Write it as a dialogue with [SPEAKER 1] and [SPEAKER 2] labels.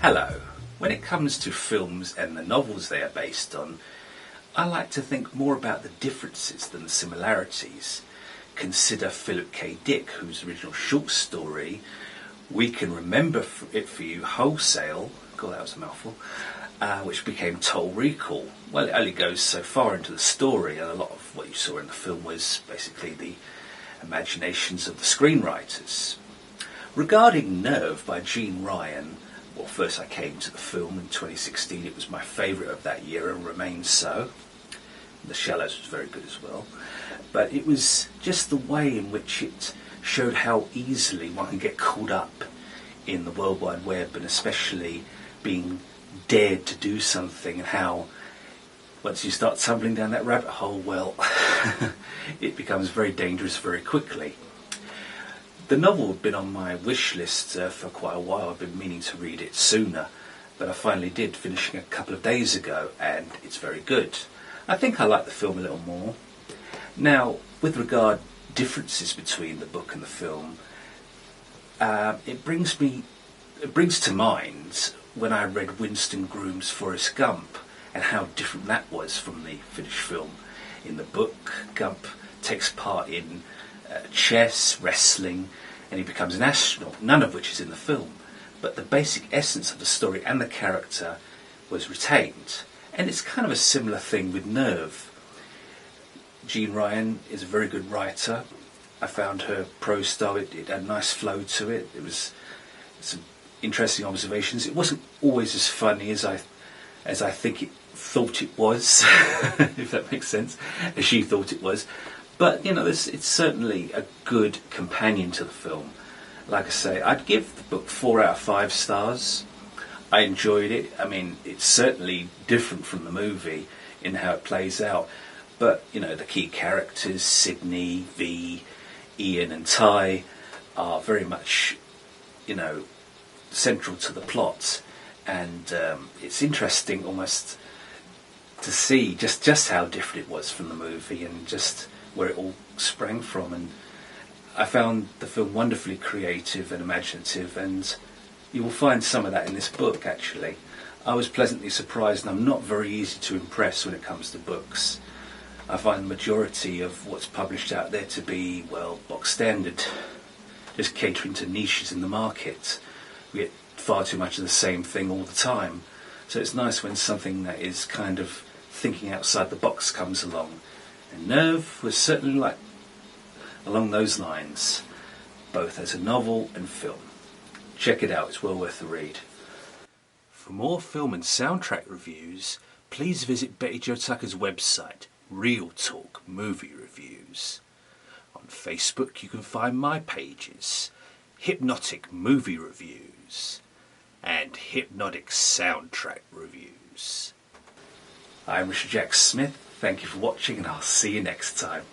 [SPEAKER 1] Hello. When it comes to films and the novels they are based on, I like to think more about the differences than the similarities. Consider Philip K. Dick, whose original short story, We Can Remember It For You Wholesale, God that was a mouthful, which became Total Recall. Well, it only goes so far into the story, and a lot of what you saw in the film was basically the imaginations of the screenwriters. Regarding Nerve by Jeanne Ryan, well, first I came to the film in 2016. It was my favourite of that year and remains so. The Shallows was very good as well. But it was just the way in which it showed how easily one can get caught up in the World Wide Web, and especially being dared to do something, and how once you start tumbling down that rabbit hole, well, it becomes very dangerous very quickly. The novel had been on my wish list for quite a while. I've been meaning to read it sooner, but I finally did, finishing a couple of days ago, and it's very good. I think I like the film a little more. Now, with regard differences between the book and the film, it brings to mind when I read Winston Groom's Forrest Gump and how different that was from the finished film. In the book, Gump takes part in chess, wrestling, and he becomes an astronaut, none of which is in the film. But the basic essence of the story and the character was retained. And it's kind of a similar thing with Nerve. Jeanne Ryan is a very good writer. I found her prose style, it had a nice flow to it. It was some interesting observations. It wasn't always as funny as I think it thought it was, if that makes sense, as she thought it was. But, you know, it's certainly a good companion to the film. Like I say, I'd give the book 4 out of 5 stars. I enjoyed it. I mean, it's certainly different from the movie in how it plays out. But, you know, the key characters, Sydney, V, Ian and Ty, are very much, you know, central to the plot. And it's interesting almost to see just how different it was from the movie and just where it all sprang from. And I found the film wonderfully creative and imaginative, and you will find some of that in this book, actually. I was pleasantly surprised, and I'm not very easy to impress when it comes to books. I find the majority of what's published out there to be, well, box standard, just catering to niches in the market. We get far too much of the same thing all the time. So it's nice when something that is kind of thinking outside the box comes along. And Nerve was certainly like along those lines, both as a novel and film. Check it out, it's well worth the read. For more film and soundtrack reviews, please visit Betty Jo Tucker's website, Real Talk Movie Reviews. On Facebook you can find my pages, Hip-Notic Movie Reviews and Hip-Notic Soundtrack Reviews. I'm Richard Jack Smith, thank you for watching, and I'll see you next time.